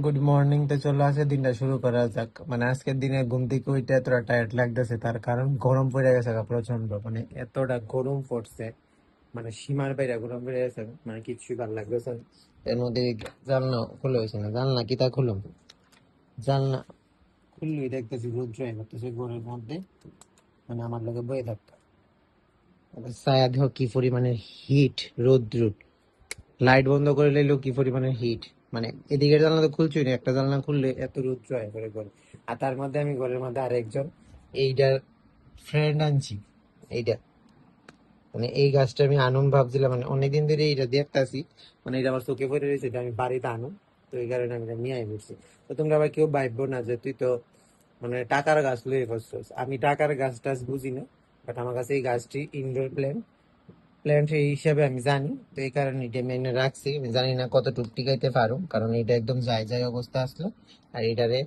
Good morning. তো চলো আজকের দিনটা শুরু করা যাক। মানে আজকের দিনে ঘুম থেকে উঠে এতটা টায়ার্ড লাগতেছে, তার কারণ গরম পড়ে গেছে প্রচন্ড। মানে এতটা গরম পড়ছে, মানে সীমার বাইরে গরম পড়ে গেছে, মানে কিছুই ভালো লাগতেছে না। এর মধ্যে জানলা খুলে হয়েছে না, জানলা কি তা খুলুম, জানলা খুললেই দেখতেছি রোদ জয় করতেছে ঘরের মধ্যে। মানে আমার লোকে বয়ে থাকতো ছায়া দেহ কি পরিমাণে হিট, রোদ্র, লাইট বন্ধ করে নিলেও কি পরিমাণে হিট। মানে এদিকের জানলা তো খুলছই না, একটা জানলা খুললে এত রোদ জয় করে ঘরে। আর তার মধ্যে আমি ঘরের মধ্যে আরেকজন এইটার ফ্রেন্ড আনছি। এইটা মানে এই গাছটা আমি আনুম ভাবছিলাম, মানে অনেকদিন ধরে এইটা দেখতাছি, মানে এটা আমার চোখে পড়ে রয়েছে, এটা আমি বাড়িতে আনুম। তো এই কারণে আমি এটা নিয়ে আই বলছি। তো তোমরা আবার কেউ ভাববো না যে তুই তো মানে টাকার গাছ লয়ে করছিস। আমি টাকার গাছ টাছ বুঝি না, বাট আমার কাছে এই গাছটি ইনডোর প্ল্যান্ট এই হিসাবে আমি জানি। তো এই কারণে এটা আমি এনে রাখছি। আমি জানি না কতটুকু টিকাইতে পারো, কারণ এটা একদম যায় যায় অবস্থা আসলো। আর এটারে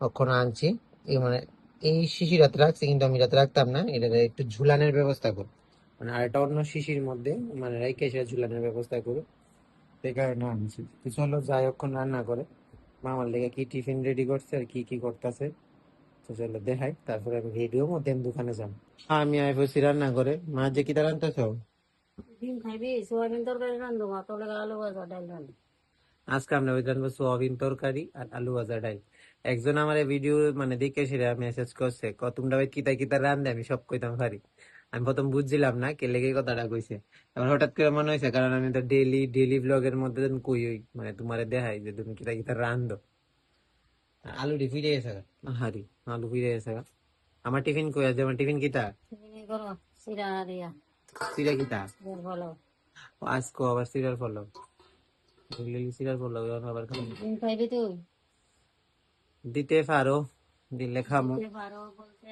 কখনো আনছি এই মানে এই শিশির রাতে রাখছি, কিন্তু আমি রাতে রাখতাম না, এটারে একটু ঝুলানোর ব্যবস্থা করো, মানে আরেকটা অন্য শিশির মধ্যে মানে রেখে সেটা ঝুলানোর ব্যবস্থা করো। সেই কারণে আনছি। তো চলো যাই হোক রান্না করে মা আমার লেগে কি টিফিন রেডি করছে আর কি কি করতেছে। তো চলো দেখাই, তারপরে আমি রেডিও মধ্যে আমি দোকানে যাবো। আমি আইবছি রান্না করে। মা যে কি তার আনতেছ? ডিম খাইবি? সোয়াবিন তরকারি রান্ধবো, তোর লাগা আলু ভাজা ডাল রান্ধবো। আজকে আমরা ওই রান্না সোয়াবিন তরকারি আর আলু ভাজা ডাল। একজন আমার ভিডিও মানে দেখে সেটা মেসেজ করছে, তোমরা ভাই কিতা কিতা রান্ধে, আমি সব কইতাম পারি। আমি প্রথম বুঝছিলাম না কে লেগে কথাটা কইছে। এবার হঠাৎ করে মনে হয়েছে, কারণ আমি তো ডেইলি ডেইলি ব্লগের মধ্যে যখন কই হই, মানে তোমারে দেখাই যে তুমি কিতা কিতা রান্ধো। আলুটি ফিরে গেছে গা। হারি আলু ফিরে গেছে গা। আমার টিফিন কই আছে? আমার টিফিন কিতা? চিনি করো, সিরা দিয়া, সিরা কিতা? সিরার ফলো। আজকে আবার সিরিয়াল ফলো, সিরিয়াল ফলো আবার খাবো। ডিম খাইবি তুই? দিতে পারো, দিলে খামো। দিতে পারো বলতে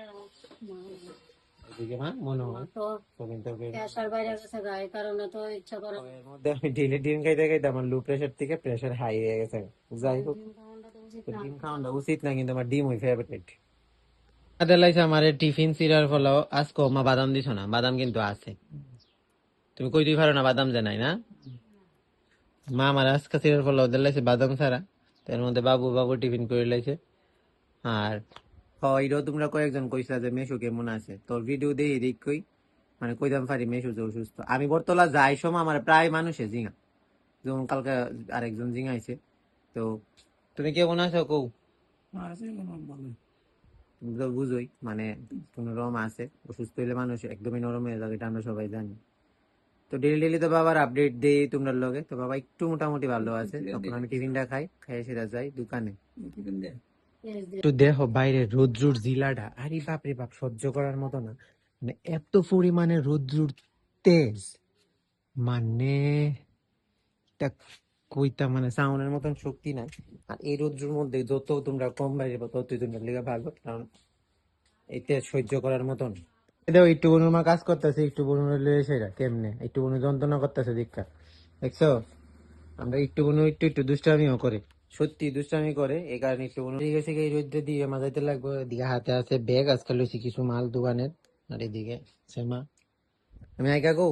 এদিকে মা মনে হয় তো সোয়াবিন তরকারি। গ্যাসের বাইরে গেছে গা, এই কারণে তো ইচ্ছা করে। এর মধ্যে আমি ডেইলি ডিম খাইতে খাইতে আমার লো প্রেশার থেকে প্রেশার হাই হয়ে গেছে। যাই হোক, ডিম খাওয়াটা তো উচিত তো না। ডিম খাওয়াটা উচিত না, কিন্তু আমার ডিম ওই ফেভারিট। আদালাইছে আমার টিফিন সিরার ফলো। আজকে মা বাদাম দিছ না? বাদাম কিন্তু আছে। তুমি কই তুই পারো না বাদাম যে নাই না? মা আমার আজকে সিরার ফলো দিলাইছে বাদাম ছাড়া। এর মধ্যে বাবু বাবু টিফিন করে লাইছে। আর এটাও তোমরা কয়েকজন কইছা যে মেশু কেমন আছে, তোর ভিডিও দেখি দেখই মানে কইতাম পারি মেশু যে অসুস্থ। আমি বর্তলা যাই সময় আমার প্রায় মানুষে জিঙা, যেমন কালকে আরেকজন জিঙাইছে। তো তুমি কেমন আছো কৌ? তুমি তো বুঝোই মানে কোন রকম আছে। অসুস্থ হইলে মানুষ একদমই নরম হয়ে যাবে, এটা আমরা সবাই জানি। তো ডেলি ডেলি তো বাবার আপডেট দেই তোমরা লগে। তো বাবা একটু মোটামুটি ভালো আছে, তখন আমি টিফিনটা খাই, খাই সেটা যাই দোকানে। একটু দেখো বাইরে রোদ্রুর জিলাটা, আরে বাপ রে বাপ, সহ্য করার মতো না। মানে এত পরিমাণে রোদ্রুর তেজ, মানে এটা কইতা মানে সাউন্ডের মতন শক্তি নাই। আর এই রোদ্রুর মধ্যে যত তোমরা কম বাইরে ততই তোমরা লেগে ভালো, কারণ এই তেজ সহ্য করার মতন। দেখো একটু বনুমা কাজ করতেছে, একটু বনুরা লয়ে সেটা কেমনে একটু বনু যন্ত্রণা করতেছে দীক্ষা, দেখছো? আমরা একটু বনু একটু একটু দুষ্টামিও করে, সত্যি দুষ্টামি করে। এই কারণে একটু বনু ঠিক আছে। এই রোদ্রে দিয়ে মাজাইতে লাগবে। এদিকে হাতে আছে ব্যাগ, আজকাল লইছি কিছু মাল দোকানের। আর এদিকে সেমা আমি আইকা গো,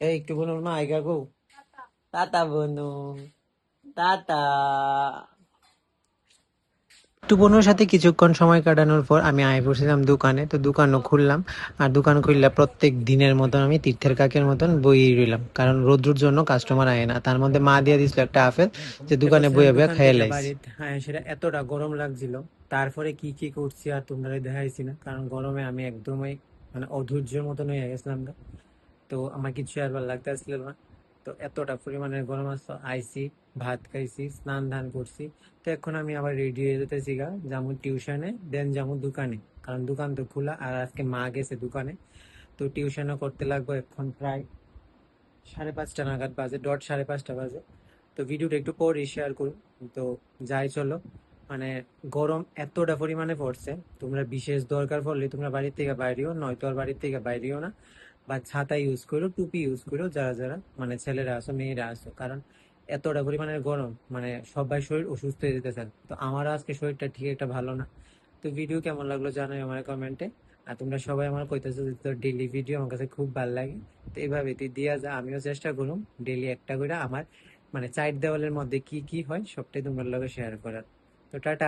এই একটু বনুর মা আইকা গো। টাটা বনু, টাটা। একটু বোনের সাথে কিছুক্ষণ সময় কাটানোর পর আমি আয় পড়ছিলাম দোকানে। তো দোকানও খুললাম। আর দোকান খুললে প্রত্যেক দিনের মতন আমি তীর্থের কাকের মতন বইয়ে রইলাম, কারণ রোদ্রুর জন্য কাস্টমার আয় না। তার মধ্যে মা দিয়ে দিছিল একটা আপেল, যে দোকানে বইয়ে বইয়ে খাইয়ে লাইছি। হ্যাঁ, সেটা এতটা গরম লাগছিল। তারপরে কি কি করছি আর তোমরা দেখাইছি না, কারণ গরমে আমি একদমই মানে অধৈর্যের মতন হয়ে গেছিলাম। তো আমার কিছু আর ভালো লাগতেছিল না। তো এতটা পরিমাণে গরম আসতো, আইসি, ভাত খাইছি, স্নান ধান করছি। তো এখন আমি আবার রেডি হয়ে যেতেছি গা, যাবো টিউশনে, দেন যাবো দোকানে, কারণ দোকান তো খোলা। আর আজকে মা গেছে দোকানে। তো টিউশনও করতে লাগবে এখন প্রায় 5:30 নাগাদ বাজে, ডট 5:30 বাজে। তো ভিডিওটা একটু পরে শেয়ার করুন। তো যাই চলো, মানে গরম এতটা পরিমাণে পড়ছে, তোমরা বিশেষ দরকার পড়লে তোমরা বাড়ির থেকে বাইরেও, নয়তো আর বাড়ির থেকে বাইরেও না। বা ছাতা ইউজ করো, টুপি ইউজ করো, যারা যারা মানে ছেলেরা আসো মেয়েরা আসো, কারণ এতটা পরিমাণে গরম, মানে সবাই শরীর অসুস্থ হয়ে যেতেছে। তো আমারও আজকে শরীরটা ঠিক একটা ভালো না। তো ভিডিও কেমন লাগলো জানাই আমার কমেন্টে। আর তোমরা সবাই আমার কইতেছো যে তোর ডেইলি ভিডিও আমার কাছে খুব ভালো লাগে। তো এইভাবে তুই দিয়া যা, আমিও চেষ্টা করুম ডেইলি একটা করে আমার মানে চার দেওয়ালের মধ্যে কি কি হয় সবটাই তোমার লগে শেয়ার করার। তো টাটা।